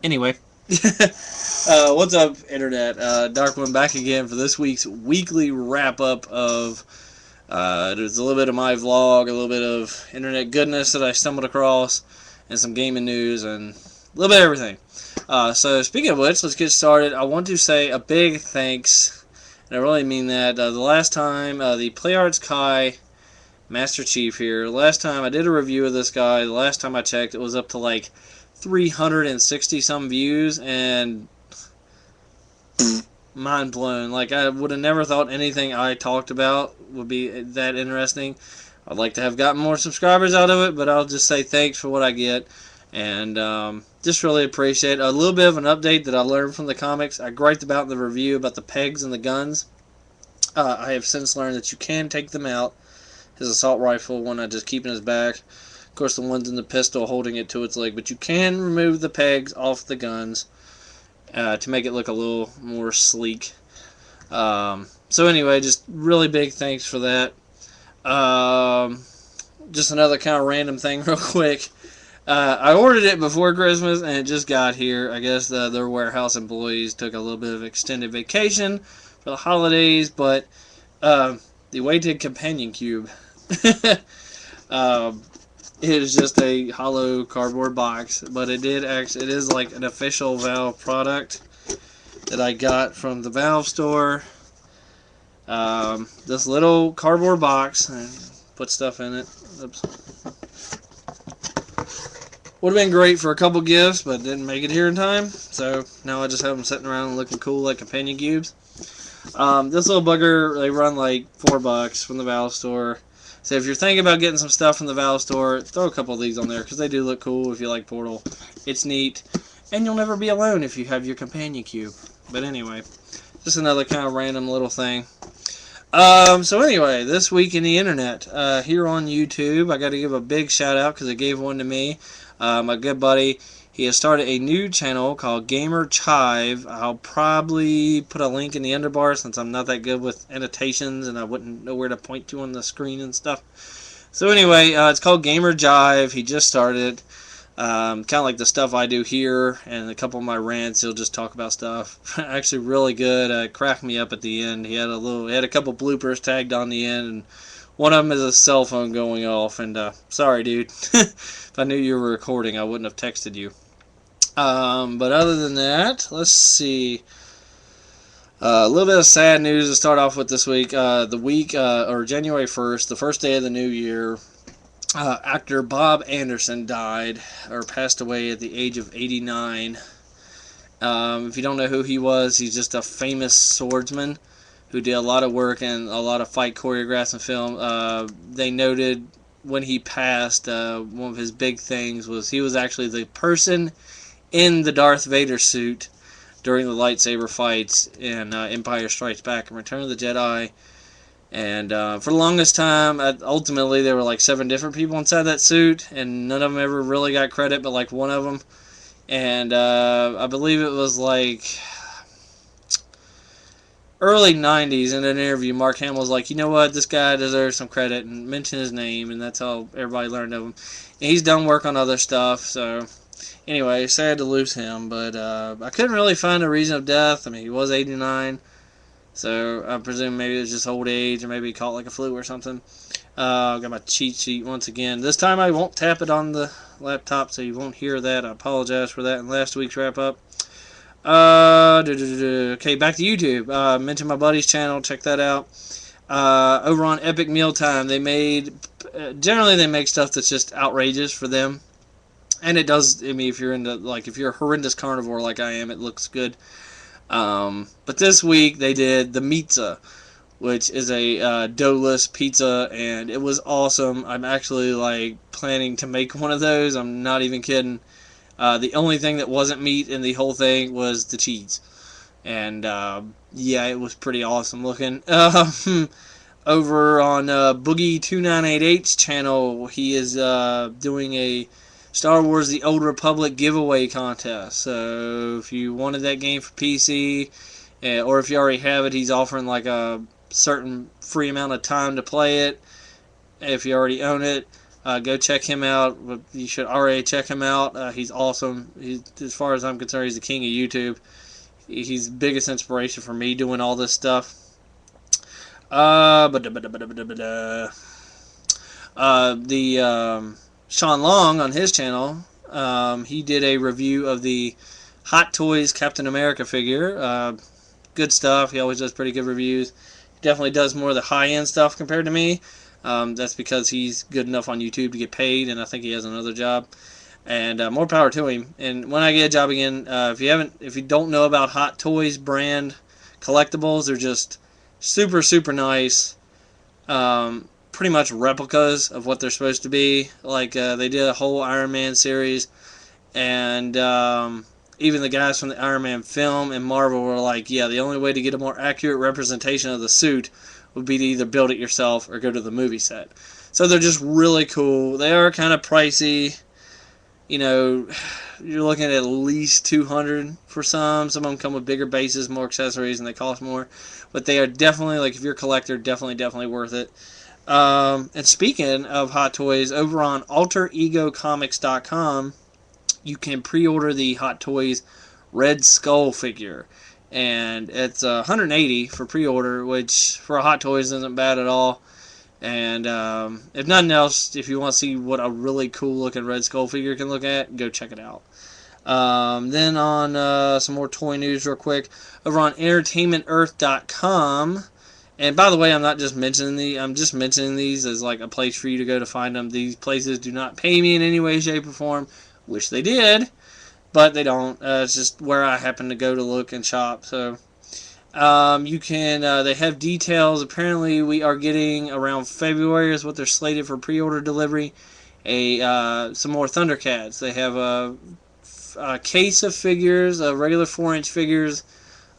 Anyway, what's up, Internet? Darkone back again for this week's weekly wrap-up of there's a little bit of my vlog, a little bit of internet goodness that I stumbled across, and some gaming news, and a little bit of everything. So speaking of which, let's get started. I want to say a big thanks, and I really mean that. The last time, the PlayArts Kai Master Chief here, last time I did a review of this guy, the last time I checked, it was up to like 360 some views, and mind blown. Like, I would have never thought anything I talked about would be that interesting. I'd like to have gotten more subscribers out of it, but I'll just say thanks for what I get, and just really appreciate it. A little bit of an update that I learned from the comics. I griped about in the review about the pegs and the guns. I have since learned that you can take them out. His assault rifle, one I just keep in his back. Of course, the one's in the pistol holding it to its leg, but you can remove the pegs off the guns to make it look a little more sleek. So anyway, just really big thanks for that. Just another kind of random thing real quick. I ordered it before Christmas, and it just got here. I guess their warehouse employees took a little bit of extended vacation for the holidays, but the weighted companion cube. It is just a hollow cardboard box, but it is like an official Valve product that I got from the Valve store. This little cardboard box, and put stuff in it. Oops. Would have been great for a couple gifts, but didn't make it here in time. So now I just have them sitting around looking cool like companion cubes. This little bugger, they run like $4 from the Valve store. So if you're thinking about getting some stuff from the Valve store, throw a couple of these on there, because they do look cool if you like Portal. It's neat, and you'll never be alone if you have your companion cube. But anyway, just another kind of random little thing. So anyway, this week in the internet, here on YouTube, I got to give a big shout out because they gave one to me. My good buddy, he has started a new channel called Gamer Chive. I'll probably put a link in the underbar since I'm not that good with annotations and I wouldn't know where to point to on the screen and stuff. So anyway, it's called Gamer Jive. He just started. Kind of like the stuff I do here, and a couple of my rants, he'll just talk about stuff. Actually, really good. Cracked me up at the end. He had a couple bloopers tagged on the end, and one of them is a cell phone going off. And sorry, dude. If I knew you were recording, I wouldn't have texted you. But other than that, let's see. A little bit of sad news to start off with this week. Or January 1st, the first day of the new year, actor Bob Anderson died, or passed away at the age of 89. If you don't know who he was, he's just a famous swordsman who did a lot of work and a lot of fight choreographs in film. They noted when he passed, one of his big things was he was actually the person in the Darth Vader suit during the lightsaber fights in Empire Strikes Back and Return of the Jedi. And for the longest time, ultimately there were like 7 different people inside that suit, and none of them ever really got credit, but like one of them. And I believe it was like early 90s in an interview, Mark Hamill was like, you know what, this guy deserves some credit, and mention his name, and that's how everybody learned of him. And he's done work on other stuff, so anyway, sad to lose him, but I couldn't really find a reason of death. I mean, he was 89, so I presume maybe it was just old age, or maybe he caught like a flu or something. I've got my cheat sheet once again. This time I won't tap it on the laptop, so you won't hear that. I apologize for that in last week's wrap-up. Okay, back to YouTube. Mention my buddy's channel, check that out. Over on Epic Mealtime, generally they make stuff that's just outrageous for them. And it does, I mean, if you're a horrendous carnivore like I am, it looks good. But this week they did the Pizza, which is a doughless pizza, and it was awesome. I'm actually like planning to make one of those. I'm not even kidding. The only thing that wasn't meat in the whole thing was the cheese. And yeah, it was pretty awesome looking. Over on Boogie2988's channel, he is doing a Star Wars The Old Republic giveaway contest. So if you wanted that game for PC, or if you already have it, he's offering like a certain free amount of time to play it if you already own it. Go check him out. You should already check him out. He's awesome. As far as I'm concerned, he's the king of YouTube. He's the biggest inspiration for me doing all this stuff. Sean Long on his channel, he did a review of the Hot Toys Captain America figure. Good stuff. He always does pretty good reviews. He definitely does more of the high-end stuff compared to me. That's because he's good enough on YouTube to get paid, and I think he has another job. And more power to him. And when I get a job again, if you don't know about Hot Toys brand collectibles, they're just super, super nice. Pretty much replicas of what they're supposed to be. Like, they did a whole Iron Man series, and even the guys from the Iron Man film and Marvel were like, yeah, the only way to get a more accurate representation of the suit would be to either build it yourself or go to the movie set. So they're just really cool. They are kind of pricey. You know, you're looking at least $200 for some. Some of them come with bigger bases, more accessories, and they cost more. But they are definitely, like, if you're a collector, definitely worth it. And speaking of Hot Toys, over on AlterEgoComics.com, you can pre-order the Hot Toys Red Skull figure. And it's $180 for pre-order, which for a Hot Toys isn't bad at all. And if nothing else, if you want to see what a really cool looking Red Skull figure can look at, go check it out. Then on some more toy news real quick, over on entertainmentearth.com. And by the way, I'm not just mentioning I'm just mentioning these as like a place for you to go to find them. These places do not pay me in any way, shape, or form. Wish they did, but they don't. It's just where I happen to go to look and shop. So you can. They have details. Apparently, we are getting around February is what they're slated for pre-order delivery. Some more Thundercats. They have a case of figures, regular 4-inch figures.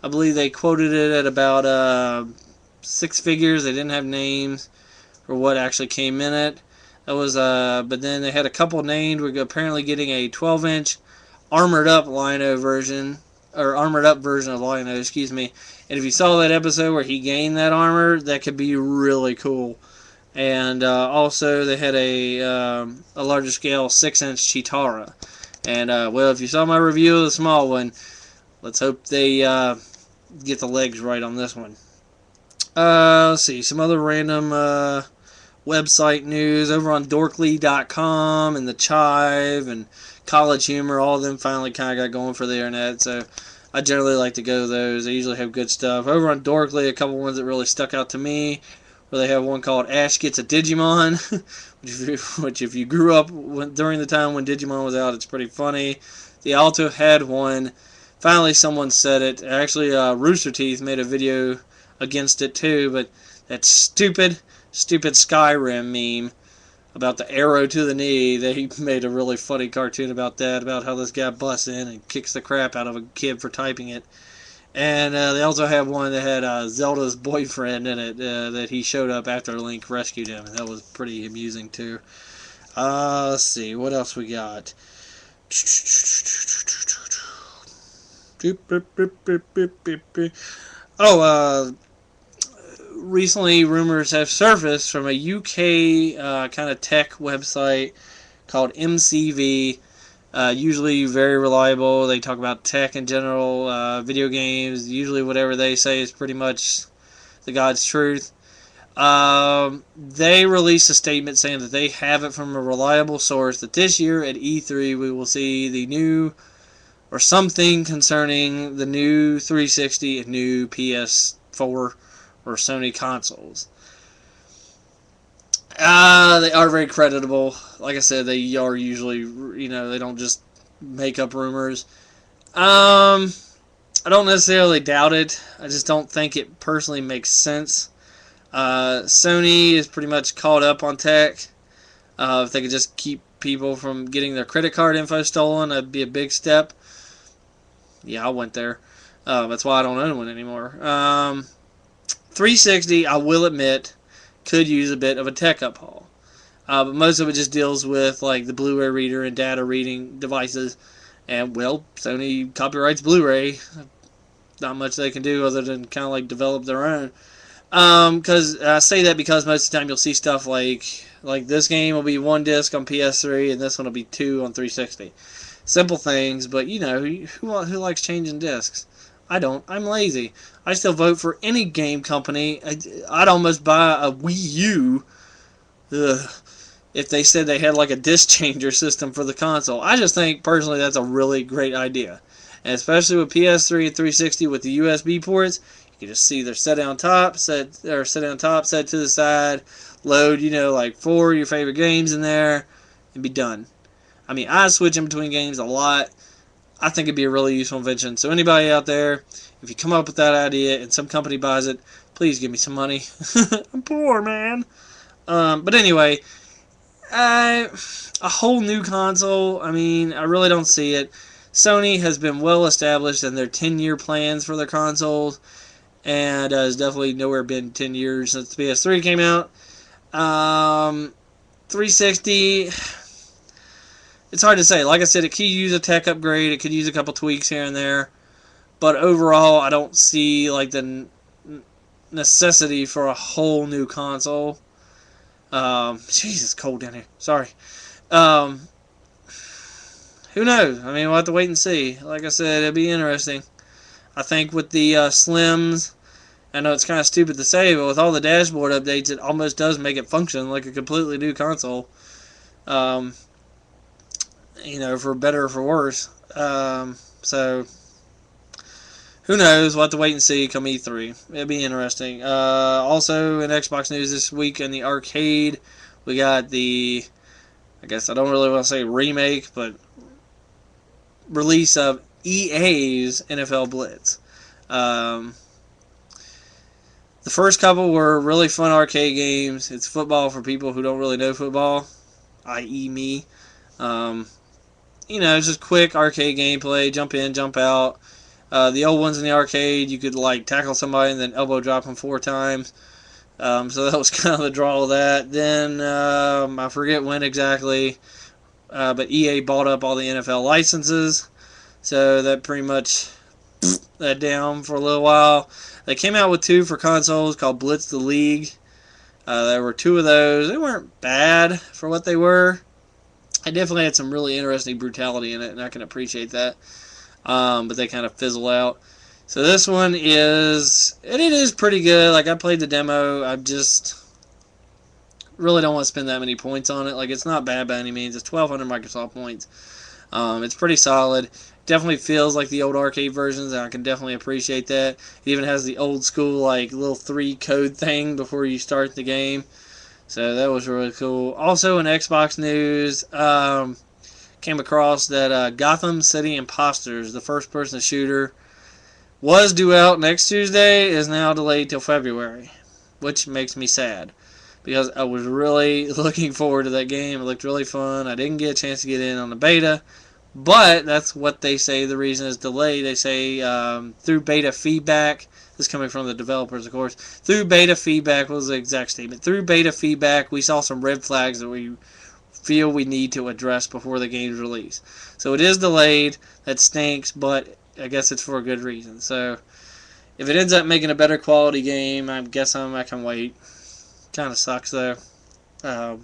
I believe they quoted it at about 6 figures. They didn't have names for what actually came in it. That was but then they had a couple named. We're apparently getting a 12-inch armored up Lion-O version, or armored up version of Lion-O, excuse me. And if you saw that episode where he gained that armor, that could be really cool. And also they had a larger scale 6-inch Chitara. And well, if you saw my review of the small one, let's hope they get the legs right on this one. Let's see, some other random website news over on dorkly.com and the Chive and College Humor. All of them finally kind of got going for the internet, so I generally like to go to those. They usually have good stuff. Over on Dorkly, a couple ones that really stuck out to me, where they have one called Ash Gets a Digimon, which if you grew up during the time when Digimon was out, it's pretty funny. They also had one, finally someone said it, actually Rooster Teeth made a video against it too, but that stupid Skyrim meme about the arrow to the knee, they made a really funny cartoon about that, about how this guy busts in and kicks the crap out of a kid for typing it. And they also have one that had Zelda's boyfriend in it, that he showed up after Link rescued him, and that was pretty amusing too. Let's see, what else we got? Recently rumors have surfaced from a UK kind of tech website called MCV. Usually very reliable. They talk about tech in general, video games. Usually whatever they say is pretty much the God's truth. They released a statement saying that they have it from a reliable source that this year at E3 we will see the new, or something concerning the new 360 and new PS4 or Sony consoles. They are very creditable. Like I said, they are usually, they don't just make up rumors. I don't necessarily doubt it. I just don't think it personally makes sense. Sony is pretty much caught up on tech. If they could just keep people from getting their credit card info stolen, that'd be a big step. Yeah, I went there. That's why I don't own one anymore. 360, I will admit, could use a bit of a tech uphaul. But most of it just deals with like the Blu-ray reader and data reading devices. And, well, Sony copyrights Blu-ray. Not much they can do other than kind of like develop their own. Because I say that because most of the time you'll see stuff like this game will be one disc on PS3 and this one will be two on 360. Simple things, but you know who likes changing discs? I don't. I'm lazy. I still vote for any game company. I'd almost buy a Wii U. Ugh, if they said they had like a disc changer system for the console. I just think personally that's a really great idea. And especially with PS3 and 360 with the USB ports, you can just see they're set on top, set to the side, load, like four of your favorite games in there, and be done. I mean, I switch in between games a lot. I think it'd be a really useful invention. So anybody out there, if you come up with that idea and some company buys it, please give me some money. I'm poor, man. But anyway, a whole new console, I mean, I really don't see it. Sony has been well established in their 10-year plans for their consoles, and has definitely nowhere been 10 years since the PS3 came out. 360, it's hard to say. Like I said, it could use a tech upgrade, it could use a couple tweaks here and there, but overall, I don't see like the necessity for a whole new console. Jesus, cold down here. Sorry. Um, who knows? I mean, we'll have to wait and see. Like I said, it'll be interesting. I think with the Slims, I know it's kind of stupid to say, but with all the dashboard updates, it almost does make it function like a completely new console. Um, for better or for worse. So, who knows? We'll have to wait and see come E3. It'll be interesting. Also, in Xbox news this week in the arcade, we got I guess I don't really want to say remake, but release of EA's NFL Blitz. The first couple were really fun arcade games. It's football for people who don't really know football, i.e. me. It's just quick arcade gameplay, jump in, jump out. The old ones in the arcade, you could tackle somebody and then elbow drop them 4 times. So that was kind of the draw of that. Then I forget when exactly, but EA bought up all the NFL licenses, so that pretty much that down for a little while. They came out with 2 for consoles called Blitz the League. There were 2 of those. They weren't bad for what they were. I definitely had some really interesting brutality in it, and I can appreciate that. But they kind of fizzle out. So this one it is pretty good. Like, I played the demo. I just really don't want to spend that many points on it. Like, it's not bad by any means. It's 1,200 Microsoft points. It's pretty solid. Definitely feels like the old arcade versions, and I can definitely appreciate that. It even has the old school, little 3 code thing before you start the game. So that was really cool. Also in Xbox news, came across that Gotham City Imposters, the first-person shooter, was due out next Tuesday, is now delayed till February, which makes me sad because I was really looking forward to that game. It looked really fun. I didn't get a chance to get in on the beta, but that's what they say the reason is delayed. They say through beta feedback, this is coming from the developers, of course, through beta feedback was the exact statement. Through beta feedback, we saw some red flags that we feel we need to address before the game's release. So it is delayed. That stinks, but I guess it's for a good reason. So if it ends up making a better quality game, I guess I can wait. Kind of sucks though, because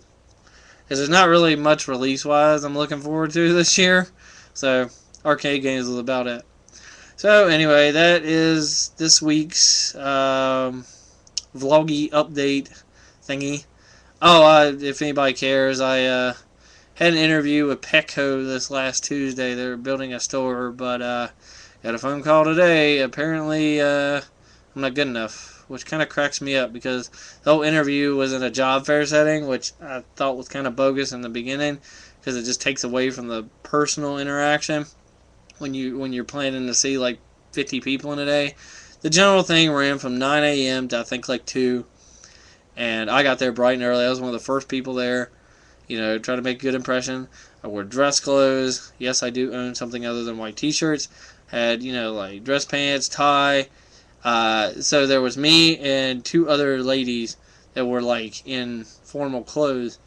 there's not really much release-wise I'm looking forward to this year. So arcade games is about it. So anyway, that is this week's vloggy update thingy. Oh, if anybody cares, I had an interview with Petco this last Tuesday. They were building a store, but got a phone call today. Apparently, I'm not good enough, which kind of cracks me up because the whole interview was in a job fair setting, which I thought was kind of bogus in the beginning because it just takes away from the personal interaction when you're planning to see 50 people in a day. The general thing ran from 9 a.m. to I think 2. And I got there bright and early. I was one of the first people there, trying to make a good impression. I wore dress clothes. Yes, I do own something other than white t-shirts. Had, dress pants, tie. So there was me and 2 other ladies that were, in formal clothes.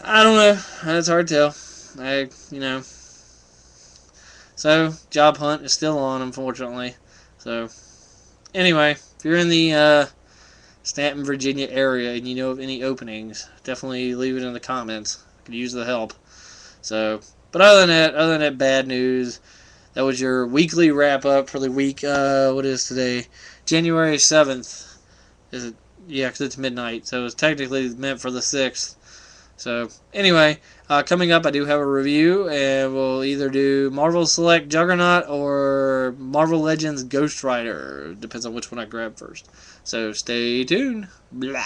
I don't know. It's hard to tell. So, job hunt is still on, unfortunately. So, anyway, if you're in the Stanton, Virginia area and you know of any openings, definitely leave it in the comments. I could use the help. So, but other than that, bad news. That was your weekly wrap up for the week. What is today? January 7th. Is it? Yeah, because it's midnight, so it's technically meant for the 6th. So, anyway, coming up, I do have a review, and we'll either do Marvel Select Juggernaut or Marvel Legends Ghost Rider. Depends on which one I grab first. So, stay tuned. Blah.